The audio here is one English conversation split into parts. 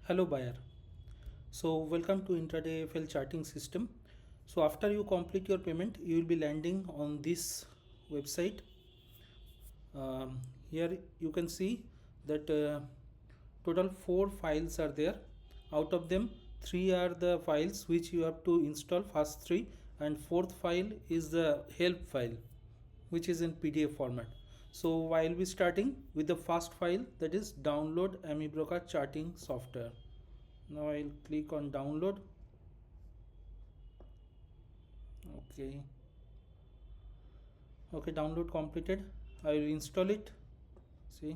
Hello buyer. So welcome to IntradayAFL Charting System. So after you complete your payment, you will be landing on this website. Here you can see that total 4 files are there. Out of them, 3 are the files which you have to install, first 3, and fourth file is the help file which is in PDF format. So I will be starting with the first file, that is download AmiBroker charting software. Now I'll click on download. Okay, download completed. I will install it. See,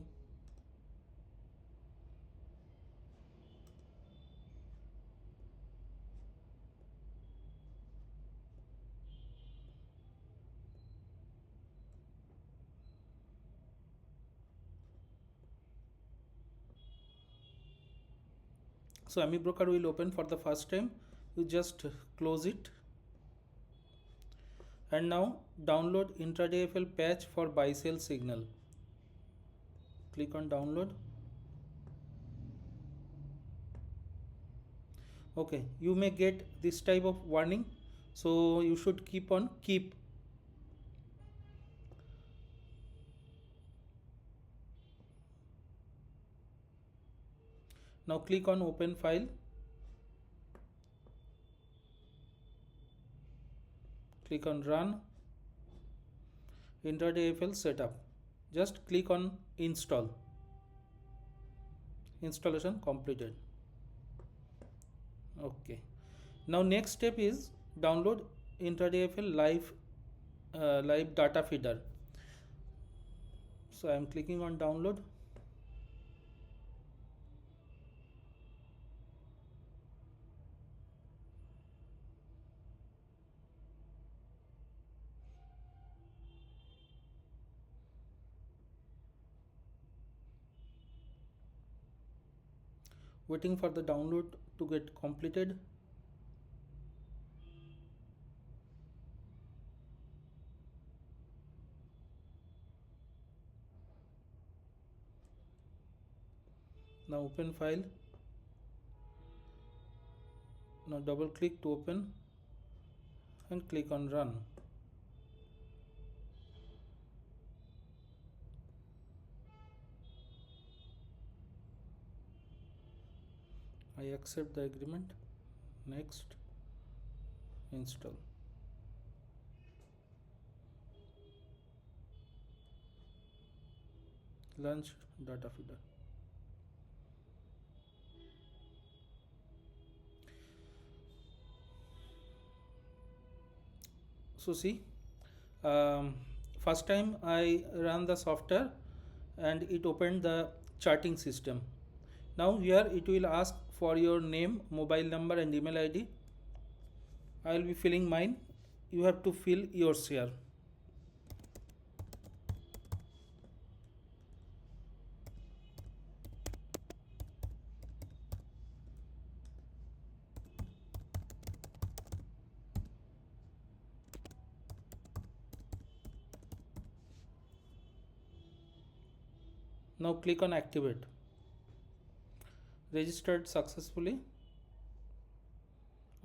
so AmiBroker will open for the first time. You just close it, and now download IntradayAFL patch for buy sell signal. Click on download. Okay, you may get this type of warning, so you should keep on keep. Now click on open file. Click on run. IntradayAFL setup. Just click on install. Installation completed. Okay, now next step is download IntradayAFL live data feeder. So I am clicking on download. Waiting for the download to get completed. Now open file. Now double click to open and click on run. I accept the agreement. Next, install. Launch data feeder. So see, first time I ran the software and it opened the charting system. Now here it will ask for your name, mobile number and email ID. I will be filling mine. You have to fill yours here. Now click on activate. Registered successfully.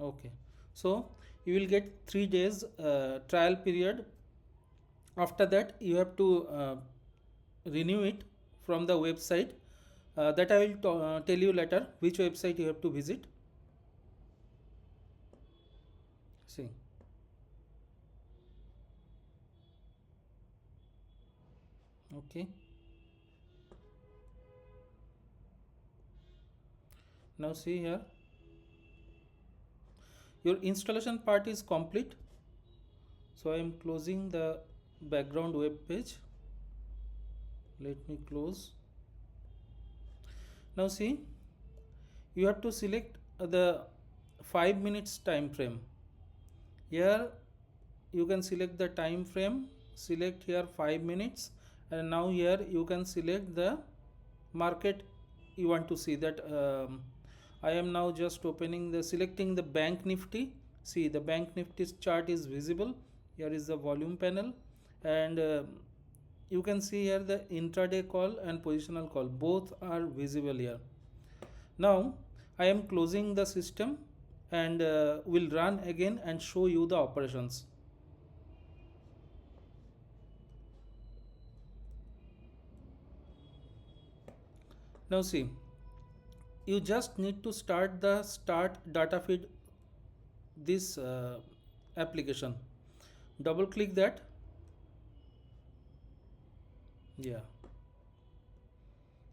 Okay, so you will get 3 days trial period. After that you have to renew it from the website that I will tell you later which website you have to visit. See, okay, now see here, your installation part is complete. So I am closing the background web page. Let me close. Now see, you have to select the 5 minutes time frame. Here you can select the time frame, select here 5 minutes, and now here you can select the market you want to see. That I am now just opening the selecting the bank nifty. See, the bank nifty chart is visible. Here is the volume panel, and you can see here the intraday call and positional call, both are visible here. Now I am closing the system and will run again and show you the operations. Now see, you just need to start the start data feed, this application. Double click that. Yeah,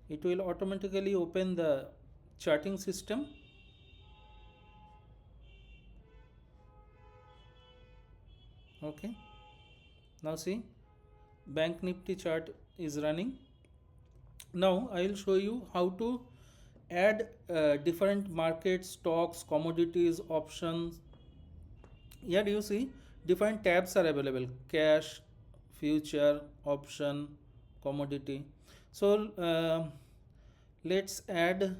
it will automatically open the charting system. Okay, now see, bank nifty chart is running. Now I will show you how to add different markets, stocks, commodities, options. Here you see different tabs are available: cash, future, option, commodity. So let's add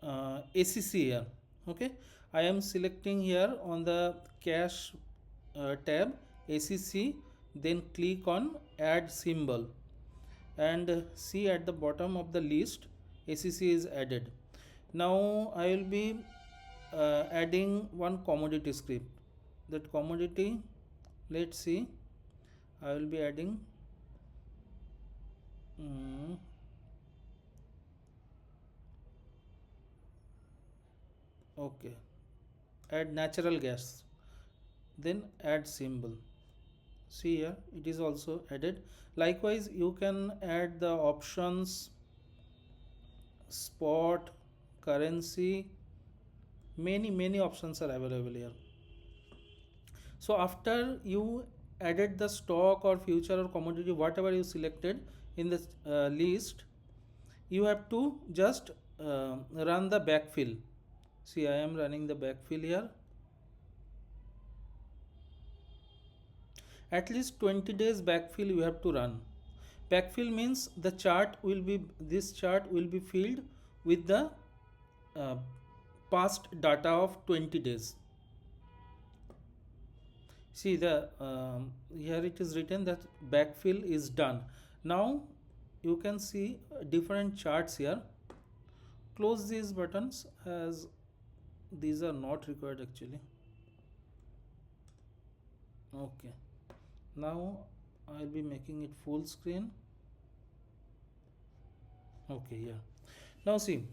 ACC here. Okay, I am selecting here on the cash tab ACC, then click on add symbol, and see at the bottom of the list ACC is added. Now I will be adding one commodity script. That commodity, let's see, I will be adding okay, add natural gas, then add symbol. See here, it is also added. Likewise you can add the options, spot, currency, many options are available here. So after you added the stock or future or commodity, whatever you selected in this list, you have to just run the backfill. See, I am running the backfill here. At least 20 days backfill you have to run. Backfill means the chart will be, this chart will be filled with the uh, past data of 20 days. See the here it is written that backfill is done. Now you can see different charts here. Close these buttons as these are not required actually. Okay, now I'll be making it full screen. Okay, yeah. Now see,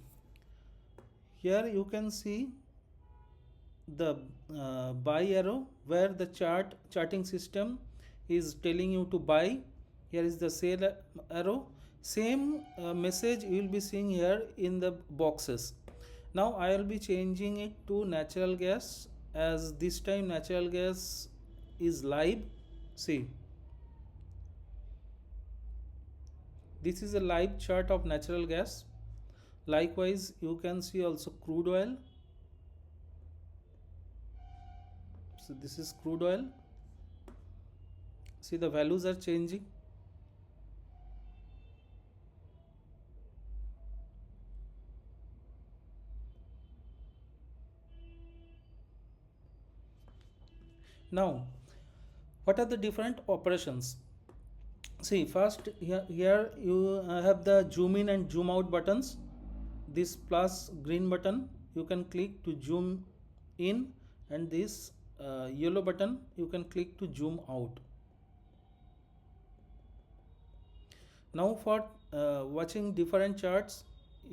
here you can see the buy arrow where the charting system is telling you to buy. Here is the sell arrow. Same message you will be seeing here in the boxes. Now I will be changing it to natural gas, as this time natural gas is live. See, this is a live chart of natural gas. Likewise you can see also crude oil. So this is crude oil. See, the values are changing. Now what are the different operations? See, first here you have the zoom in and zoom out buttons. This plus green button you can click to zoom in, and this yellow button you can click to zoom out. Now for watching different charts,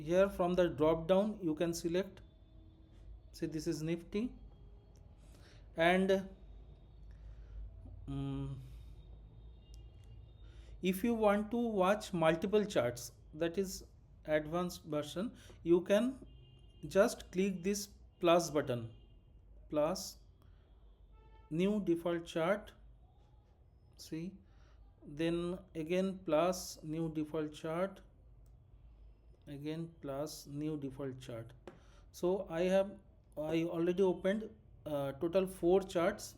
here from the drop down you can select, say this is Nifty, and if you want to watch multiple charts, that is advanced version, you can just click this plus button, plus new default chart. See, then again plus new default chart, again plus new default chart. So I already opened total 4 charts.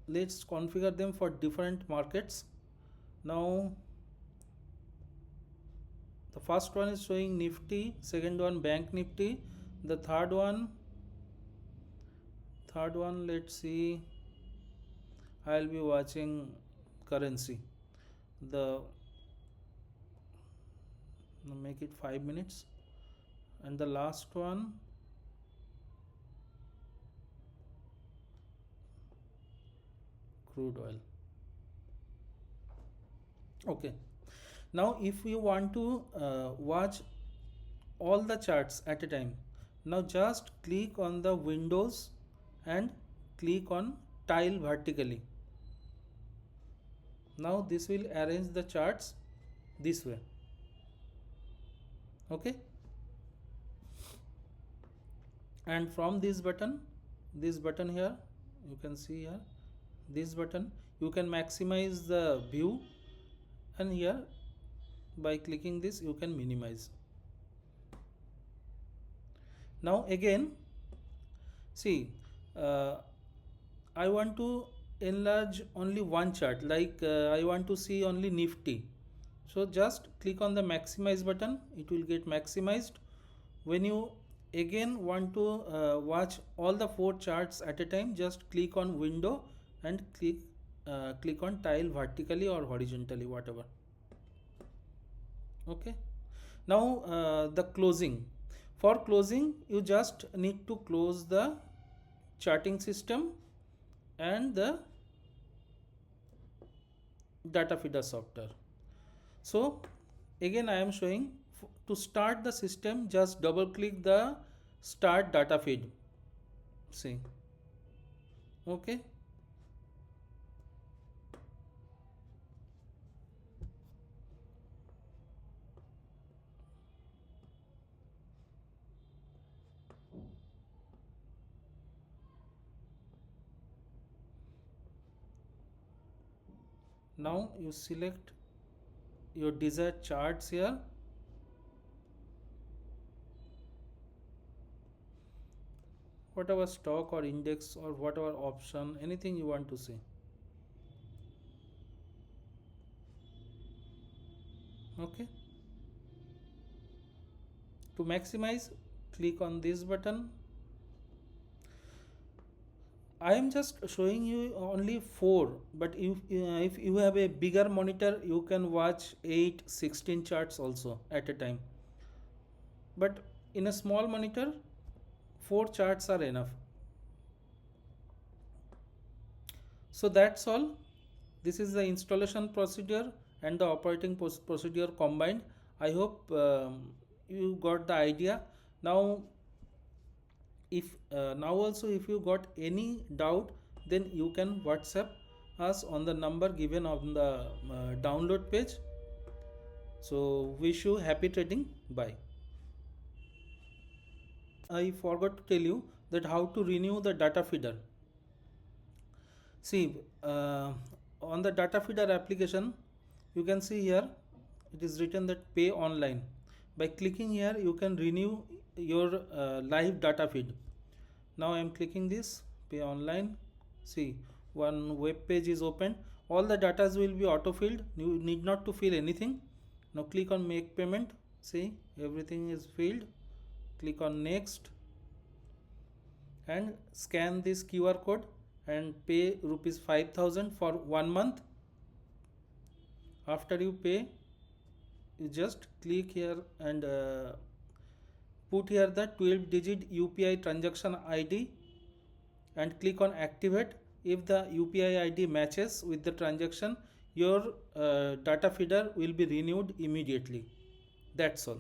Let's configure them for different markets. Now the first one is showing Nifty, second one bank Nifty, the third one let's see, I'll be watching currency. The Now make it 5 minutes, and the last one crude oil. Okay, now if you want to watch all the charts at a time, now just click on the windows and click on tile vertically. Now this will arrange the charts this way. Okay, and from this button here, you can see here, this button, you can maximize the view, and here by clicking this you can minimize. Now again, see, I want to enlarge only one chart, like I want to see only Nifty. So just click on the maximize button, it will get maximized. When you again want to watch all the 4 charts at a time, just click on window and click on tile vertically or horizontally, whatever. Okay, now the closing. For closing, you just need to close the charting system and the data feeder software. So again I am showing, to start the system, just double click the start data feed. See, okay, now you select your desired charts here. Whatever stock or index or whatever option, anything you want to see. Okay, to maximize, click on this button. I am just showing you only 4, but if you have a bigger monitor, you can watch 8, 16 charts also at a time. But in a small monitor, 4 charts are enough. So that's all. This is the installation procedure and the operating procedure combined. I hope you got the idea. Now if now also if you got any doubt, then you can WhatsApp us on the number given on the download page. So wish you happy trading. Bye. I forgot to tell you that how to renew the data feeder. See, on the data feeder application, you can see here it is written that pay online. By clicking here, you can renew your live data feed. Now I am clicking this pay online. See, one web page is open. All the data will be auto filled. You need not to fill anything. Now click on make payment. See, everything is filled. Click on next and scan this QR code and pay rupees 5,000 for 1 month. After you pay, you just click here and put here the 12-digit UPI transaction ID and click on activate. If the UPI ID matches with the transaction, your data feeder will be renewed immediately. That's all.